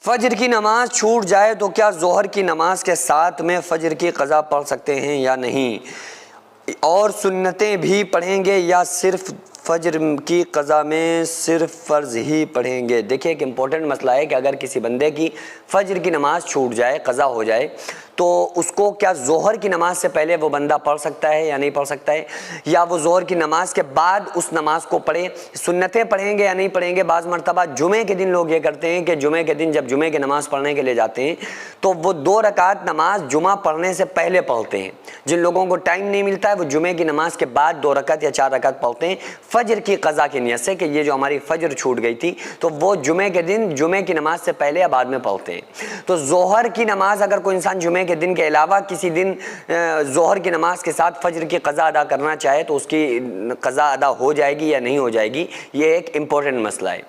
فجر کی نماز چھوٹ جائے تو کیا ظہر کی نماز کے ساتھ میں فجر کی قضا پڑھ سکتے ہیں یا نہیں، اور سنتیں بھی پڑھیں گے یا صرف فجر کی قضا میں صرف فرض ہی پڑھیں گے؟ دیکھیں ایک امپورٹنٹ مسئلہ ہے کہ اگر کسی بندے کی فجر کی نماز چھوٹ جائے، قضا ہو جائے، تو اس کو کیا ظہر کی نماز سے پہلے وہ بندہ پڑھ سکتا ہے یا نہیں پڑھ سکتا ہے، یا وہ ظہر کی نماز کے بعد اس نماز کو پڑھے؟ سنتیں پڑھیں گے یا نہیں پڑھیں گے؟ بعض مرتبہ جمعے کے دن لوگ یہ کرتے ہیں کہ جمعے کے دن جب جمعے کی نماز پڑھنے کے لیے جاتے ہیں تو وہ 2 رکعت نماز جمعہ پڑھنے سے پہلے پڑھتے ہیں۔ جن لوگوں کو ٹائم نہیں ملتا ہے وہ جمعے کی نماز کے بعد 2 رکعت یا 4 رکعت پڑھتے ہیں فجر کی قضا کی نیت سے کہ یہ جو ہماری فجر چھوٹ گئی تھی تو وہ جمعے کے دن جمعے کی نماز سے پہلے یا بعد میں پڑھتے ہیں۔ تو ظہر کی نماز اگر کوئی انسان جمعے کے دن کے علاوہ کسی دن ظہر کی نماز کے ساتھ فجر کی قضا ادا کرنا چاہے تو اس کی قضا ادا ہو جائے گی یا نہیں ہو جائے گی، یہ ایک امپورٹنٹ مسئلہ ہے۔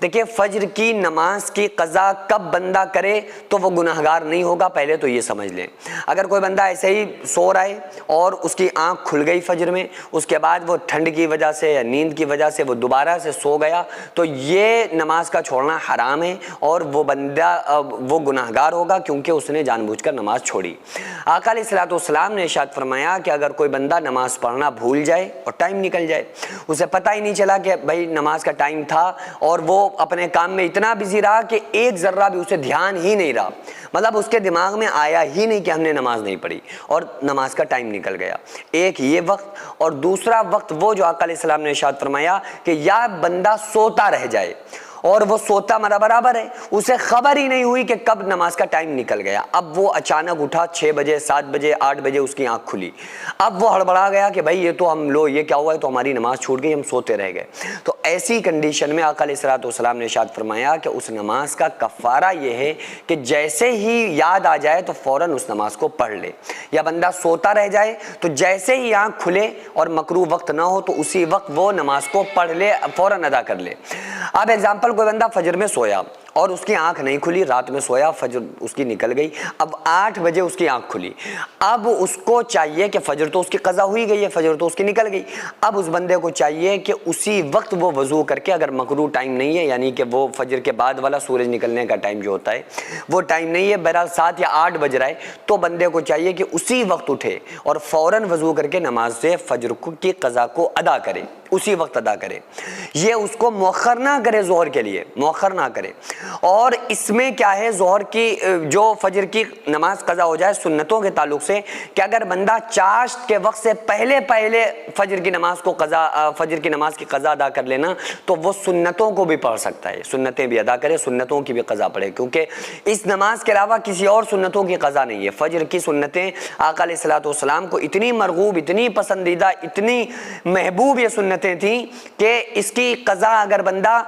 دیکھیں فجر کی نماز کی قضا کب بندہ کرے تو وہ گناہگار نہیں ہوگا، پہلے تو یہ سمجھ لیں۔ اگر کوئی بندہ ایسے ہی سو رہا ہے اور اس کی آنکھ کھل گئی فجر میں، اس کے بعد وہ ٹھنڈ کی وجہ سے یا نیند کی وجہ سے وہ دوبارہ سے سو گیا، تو یہ نماز کا چھوڑنا حرام ہے اور وہ بندہ وہ گناہگار ہوگا کیونکہ اس نے جان بوجھ کر نماز چھوڑی۔ آقا علیہ الصلوۃ والسلام نے ارشاد فرمایا کہ اگر کوئی بندہ نماز پڑھنا بھول جائے اور ٹائم نکل جائے، اسے پتہ ہی نہیں چلا کہ بھائی نماز کا ٹائم تھا اور وہ اپنے کام میں اتنا بزی رہا کہ ایک ذرہ بھی اسے دھیان ہی نہیں رہا، مطلب اس کے دماغ میں آیا ہی نہیں کہ ہم نے نماز نہیں پڑھی اور نماز کا ٹائم نکل گیا۔ ایک یہ وقت، اور دوسرا وقت وہ جو آقا علیہ السلام نے ارشاد فرمایا کہ یا بندہ سوتا رہ جائے اور وہ سوتا مرا برابر ہے، اسے خبر ہی نہیں ہوئی کہ کب نماز کا ٹائم نکل گیا، اب وہ اچانک اٹھا 6 بجے 7 بجے 8 بجے اس کی آنکھ کھلی، اب وہ ہڑبڑا گیا کہ بھائی یہ تو یہ کیا ہوا ہے، تو ہماری نماز چھوٹ گئی، ہم سوتے رہ گئے۔ تو ایسی کنڈیشن میں آقا علیہ الصلوۃ والسلام نے ارشاد فرمایا کہ اس نماز کا کفارہ یہ ہے کہ جیسے ہی یاد آ جائے تو فوراً اس نماز کو پڑھ لے، یا بندہ سوتا رہ جائے تو جیسے ہی آنکھ کھلے اور مکروہ وقت نہ ہو تو اسی وقت وہ نماز کو پڑھ لے، فوراً ادا کر لے۔ اب ایگزامپل کوئی بندہ فجر میں سویا اور اس کی آنکھ نہیں کھلی، رات میں سویا، فجر اس کی نکل گئی، اب 8 بجے اس کی آنکھ کھلی، اب اس کو چاہیے کہ فجر تو اس کی قضا ہوئی گئی ہے، فجر تو اس کی نکل گئی، اب اس بندے کو چاہیے کہ اسی وقت وہ وضو کر کے، اگر مکروہ ٹائم نہیں ہے یعنی کہ وہ فجر کے بعد والا سورج نکلنے کا ٹائم جو ہوتا ہے وہ ٹائم نہیں ہے، بہرحال 7 یا 8 بج رہا ہے، تو بندے کو چاہیے کہ اسی وقت اٹھے اور فوراً وضو کر کے نماز سے فجر کی قضا کو ادا کرے، اسی وقت ادا کرے، یہ اس کو مؤخر نہ کرے، ظہر کے لیے مؤخر نہ کرے۔ اور اس میں کیا ہے، ظہر کی جو فجر کی نماز قضا ہو جائے سنتوں کے تعلق سے، کہ اگر بندہ چاشت کے وقت سے پہلے فجر کی نماز کی قضا ادا کر لینا تو وہ سنتوں کو بھی پڑھ سکتا ہے، سنتیں بھی ادا کرے، سنتوں کی بھی قضا پڑھے، کیونکہ اس نماز کے علاوہ کسی اور سنتوں کی قضا نہیں ہے۔ فجر کی سنتیں آقا علیہ الصلوۃ والسلام کو اتنی مرغوب، اتنی پسندیدہ، اتنی محبوب یہ سنتیں تھیں کہ اس کی قضا اگر بندہ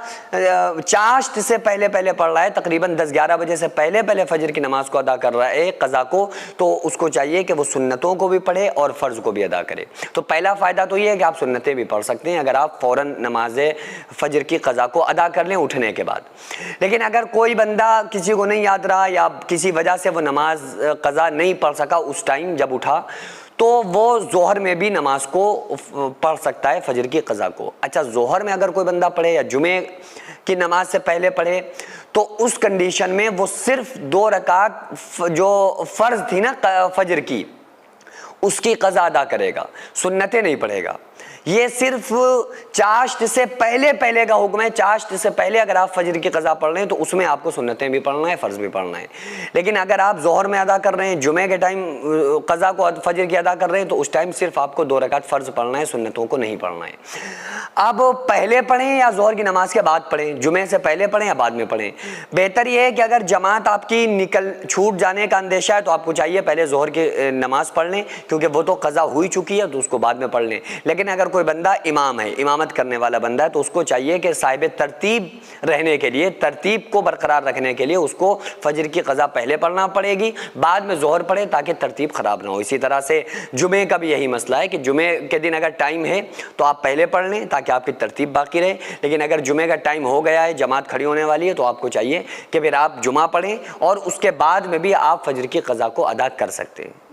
چاشت سے پہلے پڑھ رہا ہے، تقریباً 10-11 بجے سے پہلے فجر کی نماز کو ادا کر رہا ہے قضا کو، تو اس کو چاہیے کہ وہ سنتوں کو بھی پڑھے اور فرض کو بھی ادا کرے۔ تو پہلا فائدہ تو یہ ہے کہ آپ سنتیں بھی پڑھ سکتے ہیں اگر آپ فوراً نماز فجر کی قضا کو ادا کر لیں اٹھنے کے بعد۔ لیکن اگر کوئی بندہ کسی کو نہیں یاد رہا یا کسی وجہ سے وہ نماز قضا نہیں پڑھ سکا اس ٹائم جب اٹھا، تو وہ ظہر میں بھی نماز کو پڑھ سکتا ہے، فجر کی قضا کو۔ اچھا، ظہر میں اگر کوئی بندہ پڑھے یا جمعے کی نماز سے پہلے پڑھے تو اس کنڈیشن میں وہ صرف 2 رکعت جو فرض تھی نا فجر کی، اس کی قضا ادا کرے گا، سنتیں نہیں پڑھے گا۔ یہ صرف چاشت سے پہلے کا حکم ہے، چاشت سے پہلے اگر آپ فجر کی قضا پڑھ رہے ہیں تو اس میں آپ کو سنتیں بھی پڑھنا ہے، فرض بھی پڑھنا ہے۔ لیکن اگر آپ ظہر میں ادا کر رہے ہیں، جمعے کے ٹائم قضا کو فجر کی ادا کر رہے ہیں، تو اس ٹائم صرف آپ کو 2 رکعت فرض پڑھنا ہے، سنتوں کو نہیں پڑھنا ہے۔ اب پہلے پڑھیں یا ظہر کی نماز کے بعد پڑھیں، جمعے سے پہلے پڑھیں یا بعد میں پڑھیں، بہتر یہ ہے کہ اگر جماعت آپ کی چھوٹ جانے کا اندیشہ ہے تو آپ کو چاہیے پہلے ظہر کی نماز پڑھ لیں، کیونکہ وہ تو قضا ہوئی چکی ہے تو اس کو بعد میں پڑھ لیں۔ لیکن اگر کوئی بندہ امام ہے، امامت کرنے والا بندہ ہے، تو اس کو چاہیے کہ صاحب ترتیب رہنے کے لیے، ترتیب کو برقرار رکھنے کے لیے اس کو فجر کی قضا پہلے پڑھنا پڑے گی، بعد میں ظہر پڑھے تاکہ ترتیب خراب نہ ہو۔ اسی طرح سے جمعے کا بھی یہی مسئلہ ہے کہ جمعے کے دن اگر ٹائم ہے تو آپ پہلے پڑھ لیں تاکہ آپ کی ترتیب باقی رہے، لیکن اگر جمعے کا ٹائم ہو گیا ہے، جماعت کھڑی ہونے والی ہے، تو آپ کو چاہیے کہ پھر آپ جمعہ پڑھیں اور اس کے بعد میں بھی آپ فجر کی قضا کو ادا کر سکتے ہیں۔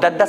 10-10